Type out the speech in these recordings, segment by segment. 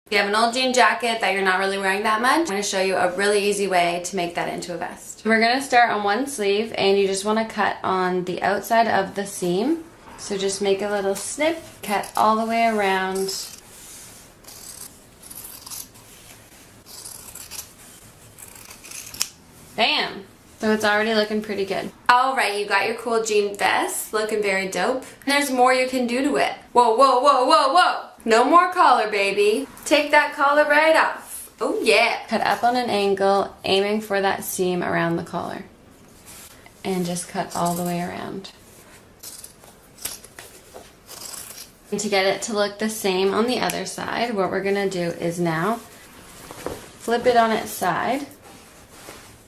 If you have an old jean jacket that you're not really wearing that much, I'm going to show you a really easy way to make that into a vest. We're going to start on one sleeve, and you just want to cut on the outside of the seam. So just make a little snip, cut all the way around. Bam! So it's already looking pretty good. Alright, you got your cool jean vest, looking very dope. And there's more you can do to it. Whoa, whoa, whoa, whoa, whoa! No more collar, baby. Take that collar right off. Oh yeah! Cut up on an angle, aiming for that seam around the collar. And just cut all the way around. And to get it to look the same on the other side, what we're gonna do is now flip it on its side.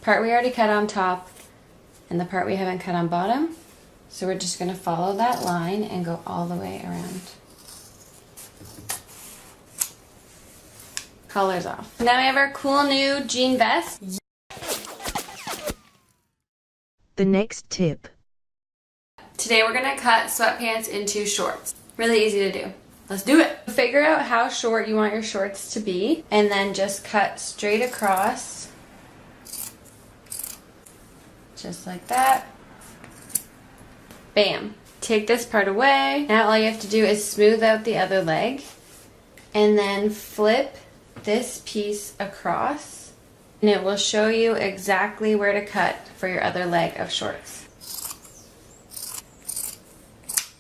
Part we already cut on top and the part we haven't cut on bottom. So we're just going to follow that line and go all the way around. Collar's off. Now we have our cool new jean vest. The next tip. Today we're going to cut sweatpants into shorts. Really easy to do. Let's do it. Figure out how short you want your shorts to be and then just cut straight across. Just like that. Bam. Take this part away. Now all you have to do is smooth out the other leg and then flip this piece across, and it will show you exactly where to cut for your other leg of shorts.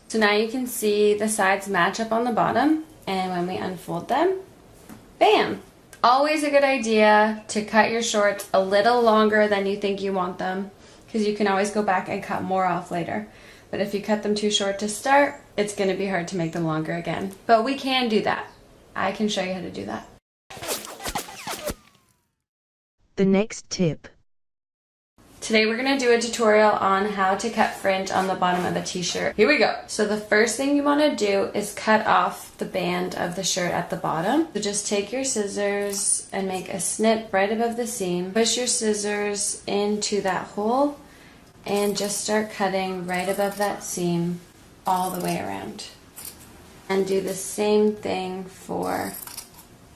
So now you can see the sides match up on the bottom, and when we unfold them, bam! Always a good idea to cut your shorts a little longer than you think you want them, because you can always go back and cut more off later. But if you cut them too short to start, it's going to be hard to make them longer again. But we can do that. I can show you how to do that. The next tip. Today we're going to do a tutorial on how to cut fringe on the bottom of a t-shirt. Here we go. So the first thing you want to do is cut off the band of the shirt at the bottom. So just take your scissors and make a snip right above the seam. Push your scissors into that hole and just start cutting right above that seam all the way around. And do the same thing for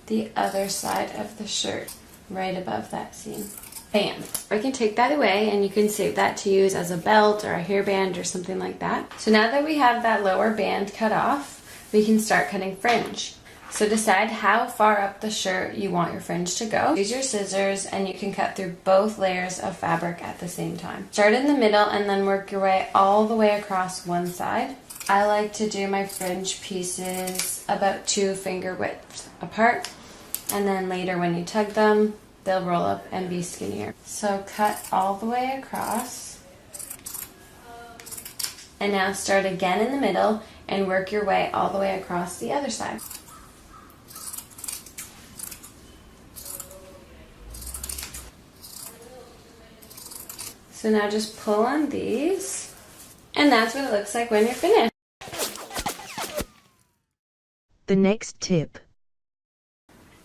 the other side of the shirt, right above that seam. Bam. Or you can take that away and you can save that to use as a belt or a hairband or something like that. So now that we have that lower band cut off, we can start cutting fringe. So decide how far up the shirt you want your fringe to go. Use your scissors and you can cut through both layers of fabric at the same time. Start in the middle and then work your way all the way across one side. I like to do my fringe pieces about 2 finger widths apart, and then later when you tug them, they'll roll up and be skinnier. So cut all the way across. And now start again in the middle and work your way all the way across the other side. So now just pull on these, and that's what it looks like when you're finished. The next tip.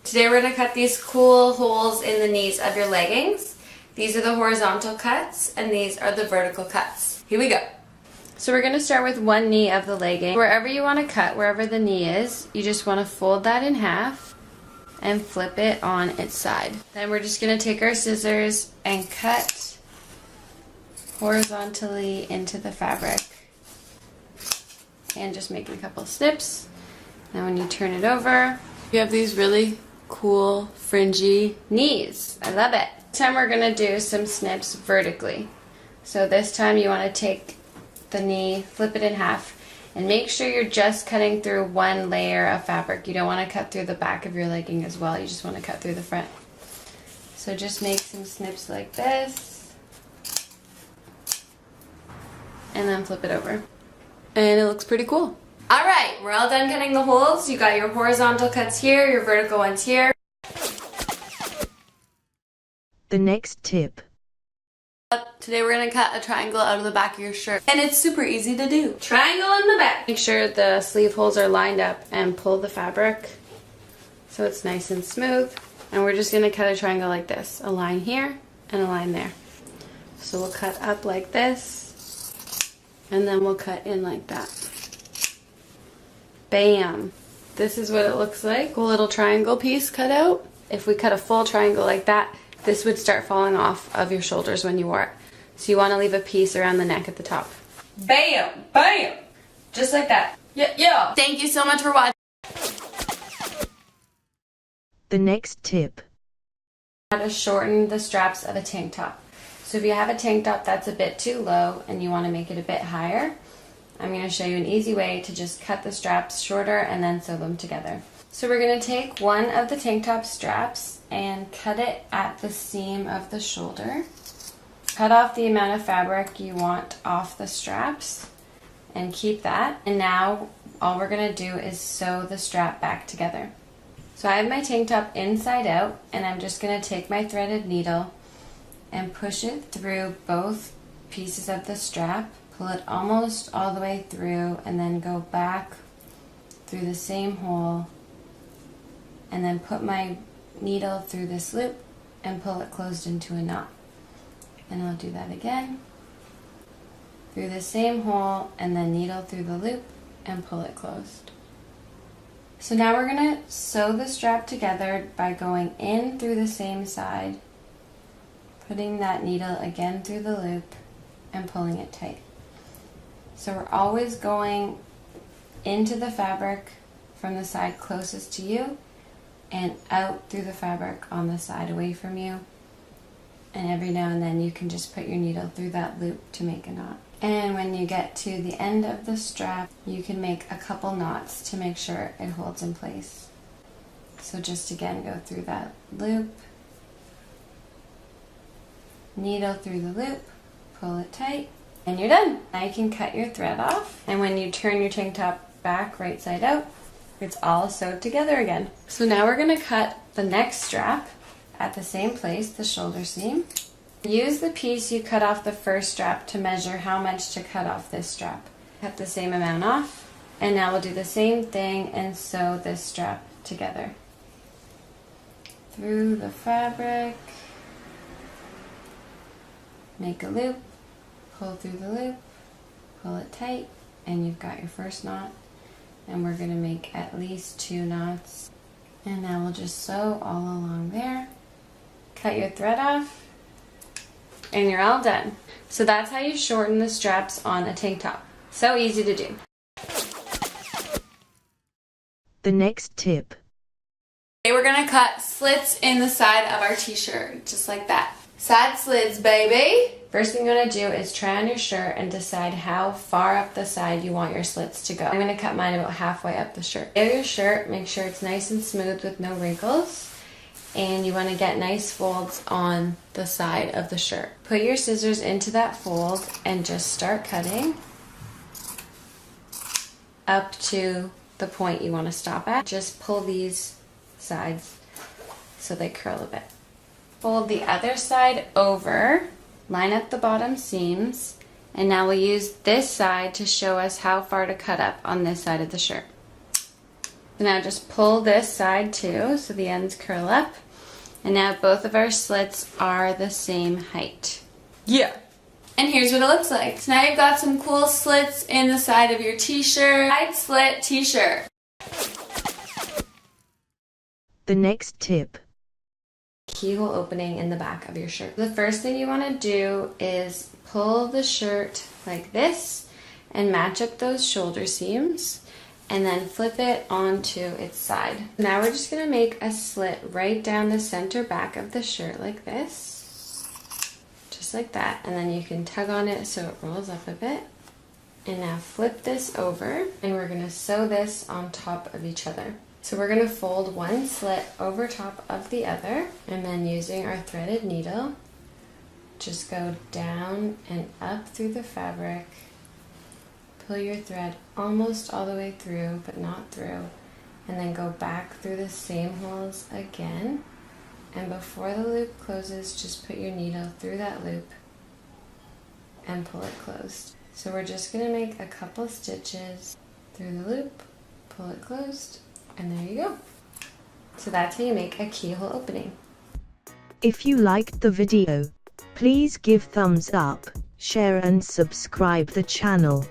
Today we're going to cut these cool holes in the knees of your leggings. These are the horizontal cuts and these are the vertical cuts. Here we go. So we're going to start with one knee of the legging. Wherever you want to cut, wherever the knee is, you just want to fold that in half and flip it on its side. Then we're just going to take our scissors and cut horizontally into the fabric and just making a couple snips. Now when you turn it over, you have these really cool fringy knees. I love it. This time we're going to do some snips vertically. So this time you want to take the knee, flip it in half, and make sure you're just cutting through one layer of fabric. You don't want to cut through the back of your legging as well. You just want to cut through the front. So just make some snips like this, and then flip it over. And it looks pretty cool. Alright, we're all done cutting the holes. You got your horizontal cuts here, your vertical ones here. The next tip. Today we're going to cut a triangle out of the back of your shirt. And it's super easy to do. Triangle in the back. Make sure the sleeve holes are lined up and pull the fabric so it's nice and smooth. And we're just going to cut a triangle like this. A line here and a line there. So we'll cut up like this and then we'll cut in like that. Bam! This is what it looks like. A little triangle piece cut out. If we cut a full triangle like that, this would start falling off of your shoulders when you wore it. So you want to leave a piece around the neck at the top. Bam! Bam! Just like that. Yeah, yeah. Thank you so much for watching. The next tip. How to shorten the straps of a tank top. So if you have a tank top that's a bit too low and you want to make it a bit higher, I'm going to show you an easy way to just cut the straps shorter and then sew them together. So we're going to take one of the tank top straps and cut it at the seam of the shoulder. Cut off the amount of fabric you want off the straps and keep that. And now all we're going to do is sew the strap back together. So I have my tank top inside out, and I'm just going to take my threaded needle and push it through both pieces of the strap, pull it almost all the way through, and then go back through the same hole, and then put my needle through this loop and pull it closed into a knot. And I'll do that again, through the same hole, and then needle through the loop and pull it closed. So now we're going to sew the strap together by going in through the same side, putting that needle again through the loop and pulling it tight. So we're always going into the fabric from the side closest to you and out through the fabric on the side away from you. And every now and then you can just put your needle through that loop to make a knot. And when you get to the end of the strap, you can make a couple knots to make sure it holds in place. So just again, go through that loop, needle through the loop, pull it tight, and you're done. Now you can cut your thread off, and when you turn your tank top back right side out, it's all sewed together again. So now we're going to cut the next strap at the same place, the shoulder seam. Use the piece you cut off the first strap to measure how much to cut off this strap. Cut the same amount off, and now we'll do the same thing and sew this strap together. Through the fabric, make a loop, pull through the loop, pull it tight, and you've got your first knot. And we're going to make at least 2 knots. And now we'll just sew all along there. Cut your thread off, and you're all done. So that's how you shorten the straps on a tank top. So easy to do. The next tip. Today we're gonna cut slits in the side of our t-shirt, just like that. Side slits, baby! First thing you're gonna do is try on your shirt and decide how far up the side you want your slits to go. I'm gonna cut mine about halfway up the shirt. Get your shirt, make sure it's nice and smooth with no wrinkles. And you want to get nice folds on the side of the shirt. Put your scissors into that fold and just start cutting up to the point you want to stop at. Just pull these sides so they curl a bit. Fold the other side over, line up the bottom seams, and now we'll use this side to show us how far to cut up on this side of the shirt. Now just pull this side too, so the ends curl up. And now both of our slits are the same height. Yeah! And here's what it looks like. So now you've got some cool slits in the side of your t-shirt. Side slit t-shirt. The next tip. Keyhole opening in the back of your shirt. The first thing you want to do is pull the shirt like this and match up those shoulder seams, and then flip it onto its side. Now we're just gonna make a slit right down the center back of the shirt like this. Just like that. And then you can tug on it so it rolls up a bit. And now flip this over, and we're gonna sew this on top of each other. So we're gonna fold one slit over top of the other, and then using our threaded needle, just go down and up through the fabric. Pull your thread almost all the way through, but not through, and then go back through the same holes again. And before the loop closes, just put your needle through that loop and pull it closed. So we're just going to make a couple stitches through the loop, pull it closed, and there you go. So that's how you make a keyhole opening. If you liked the video, please give thumbs up, share and subscribe the channel.